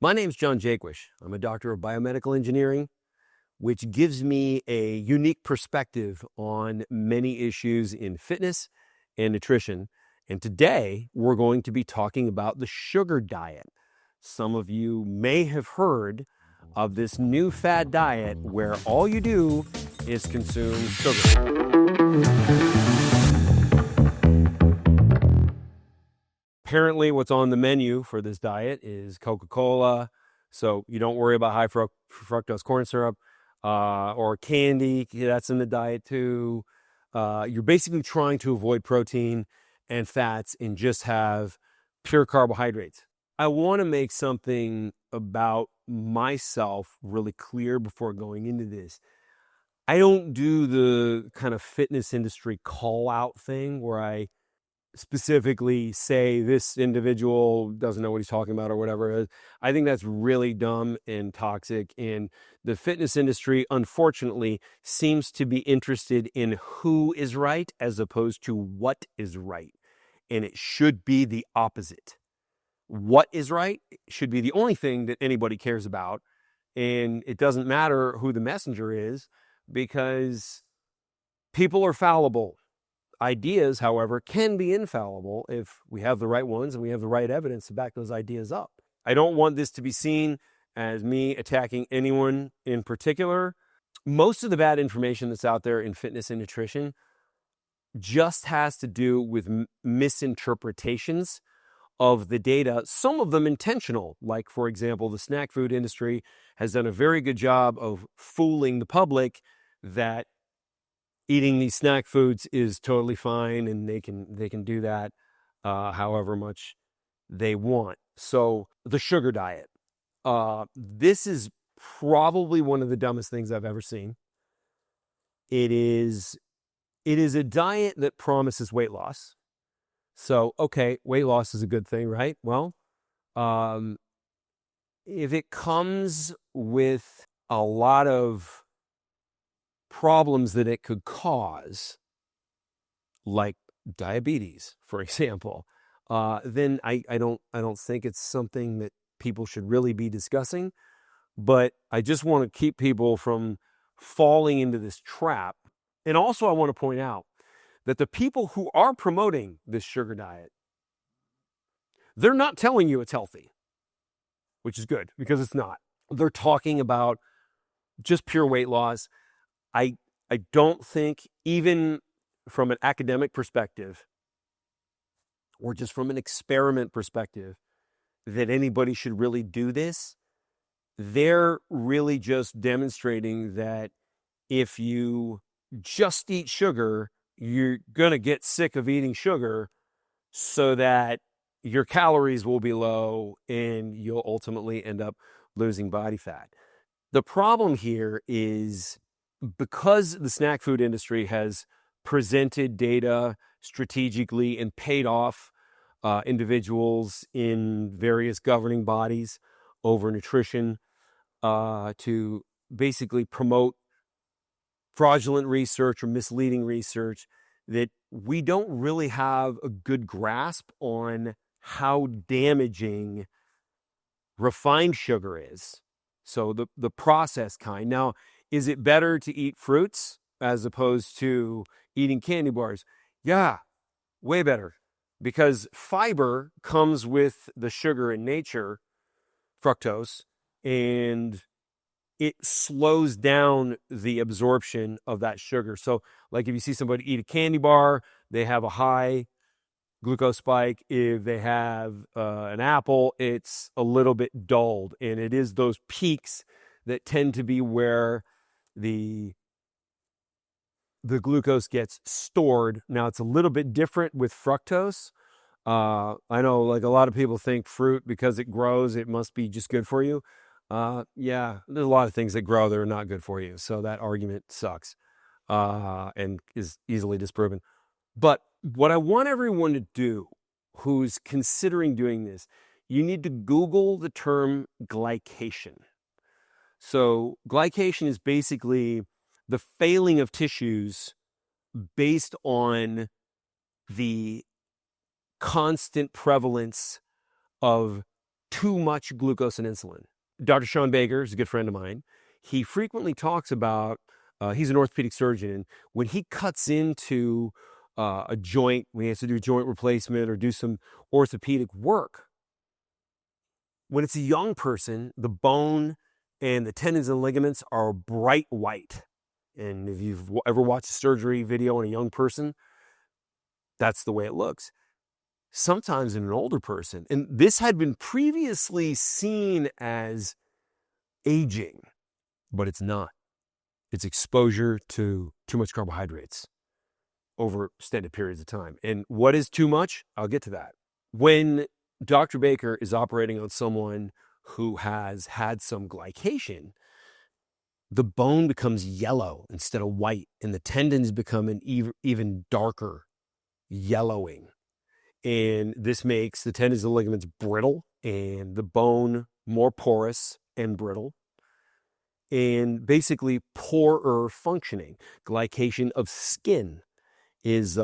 My name's John Jaquish. I'm a doctor of biomedical engineering, which gives me a unique perspective on many issues in fitness and nutrition. And today we're going to be talking about the sugar diet. Some of you may have heard of this new fad diet where all you do is consume sugar. Apparently, what's on the menu for this diet is Coca-Cola, so you don't worry about high fructose corn syrup or candy. That's in the diet too. You're basically trying to avoid protein and fats and just have pure carbohydrates. I want to make something about myself really clear before going into this. I don't do the kind of fitness industry call out thing where I specifically say this individual doesn't know what he's talking about or whatever. I think that's really dumb and toxic. And the fitness industry, unfortunately, seems to be interested in who is right as opposed to what is right. And it should be the opposite. What is right should be the only thing that anybody cares about. And it doesn't matter who the messenger is because people are fallible. Ideas, however, can be infallible if we have the right ones and we have the right evidence to back those ideas up. I don't want this to be seen as me attacking anyone in particular. Most of the bad information that's out there in fitness and nutrition just has to do with misinterpretations of the data, some of them intentional. Like, for example, the snack food industry has done a very good job of fooling the public that eating these snack foods is totally fine and they can do that however much they want. So the sugar diet, this is probably one of the dumbest things I've ever seen. It is a diet that promises weight loss. So, okay, weight loss is a good thing, right? Well, if it comes with a lot of problems that it could cause, like diabetes, for example, then I don't think it's something that people should really be discussing. But I just want to keep people from falling into this trap. And also I want to point out that the people who are promoting this sugar diet, they're not telling you it's healthy, which is good because it's not. They're talking about just pure weight loss. I don't think, even from an academic perspective or just from an experiment perspective, that anybody should really do this. They're really just demonstrating that if you just eat sugar, you're going to get sick of eating sugar so that your calories will be low and you'll ultimately end up losing body fat. The problem here is, because the snack food industry has presented data strategically and paid off individuals in various governing bodies over nutrition to basically promote fraudulent research or misleading research, that we don't really have a good grasp on how damaging refined sugar is. So the processed kind. Now, is it better to eat fruits as opposed to eating candy bars? Yeah, way better. Because fiber comes with the sugar in nature, fructose, and it slows down the absorption of that sugar. So, like if you see somebody eat a candy bar, they have a high glucose spike. If they have an apple, it's a little bit dulled. And it is those peaks that tend to be where the glucose gets stored. Now, it's a little bit different with fructose. I know, like, a lot of people think fruit, because it grows, it must be just good for you. Yeah, there's a lot of things that grow that are not good for you. So that argument sucks and is easily disproven. But what I want everyone to do who's considering doing this, you need to Google the term glycation. So glycation is basically the failing of tissues based on the constant prevalence of too much glucose and insulin. Dr. Sean Baker is a good friend of mine. He frequently talks about, he's an orthopedic surgeon, and when he cuts into a joint, when he has to do a joint replacement or do some orthopedic work, when it's a young person, the bone and the tendons and ligaments are bright white. And if you've ever watched a surgery video on a young person, that's the way it looks. Sometimes in an older person, and this had been previously seen as aging, but it's not. It's exposure to too much carbohydrates over extended periods of time. And what is too much? I'll get to that. When Dr. Baker is operating on someone who has had some glycation, the bone becomes yellow instead of white, and the tendons become an even darker yellowing. And this makes the tendons and ligaments brittle and the bone more porous and brittle and basically poorer functioning. Glycation of skin is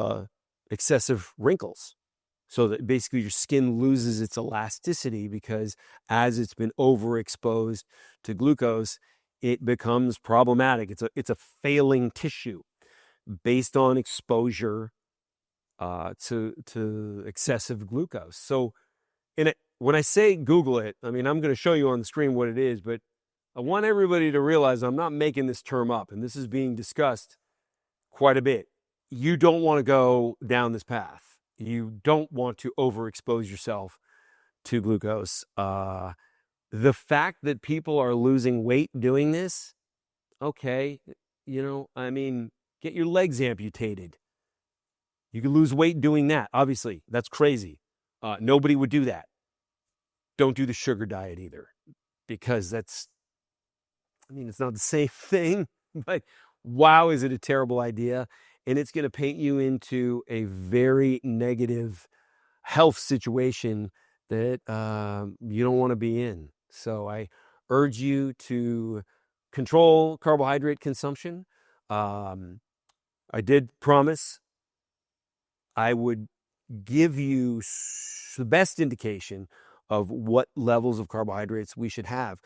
excessive wrinkles. So that basically your skin loses its elasticity because as it's been overexposed to glucose, it becomes problematic. It's a failing tissue based on exposure to excessive glucose. So when I say Google it, I mean, I'm going to show you on the screen what it is, but I want everybody to realize I'm not making this term up, and this is being discussed quite a bit. You don't want to go down this path. You don't want to overexpose yourself to glucose. The fact that people are losing weight doing this, okay, I mean, get your legs amputated. You can lose weight doing that. Obviously, that's crazy. Nobody would do that. Don't do the sugar diet either, because it's not the same thing, but wow, is it a terrible idea? And it's going to paint you into a very negative health situation that you don't want to be in. So I urge you to control carbohydrate consumption. I did promise I would give you the best indication of what levels of carbohydrates we should have.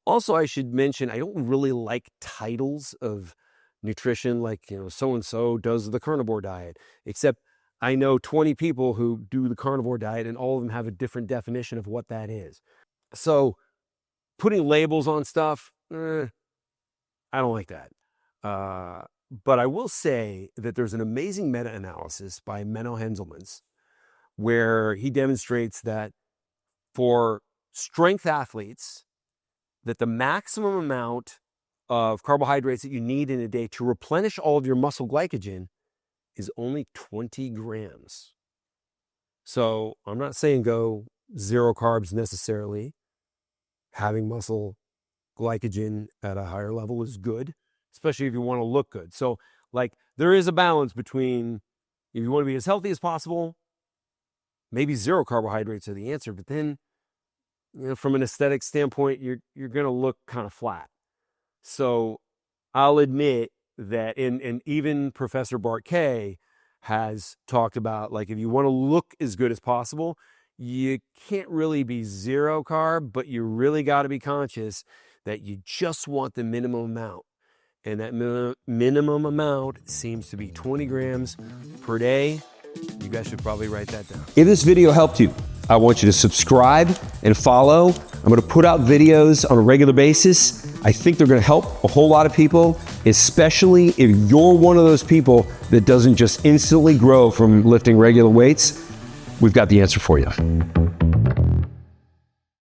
Also, I should mention, I don't really like titles of nutrition, like, so-and-so does the carnivore diet, except I know 20 people who do the carnivore diet, and all of them have a different definition of what that is. So putting labels on stuff, I don't like that. But I will say that there's an amazing meta-analysis by Menno Henselmans where he demonstrates that for strength athletes, that the maximum amount of carbohydrates that you need in a day to replenish all of your muscle glycogen is only 20 grams. So I'm not saying go zero carbs necessarily. Having muscle glycogen at a higher level is good, especially if you want to look good. So there is a balance between, if you want to be as healthy as possible, maybe zero carbohydrates are the answer, but then, from an aesthetic standpoint, you're going to look kind of flat. So I'll admit that, and even Professor Bart Kay has talked about, if you want to look as good as possible, you can't really be zero carb, but you really got to be conscious that you just want the minimum amount. And that minimum amount seems to be 20 grams per day. You guys should probably write that down. If this video helped you, I want you to subscribe and follow. I'm going to put out videos on a regular basis. I think they're going to help a whole lot of people, especially if you're one of those people that doesn't just instantly grow from lifting regular weights. We've got the answer for you.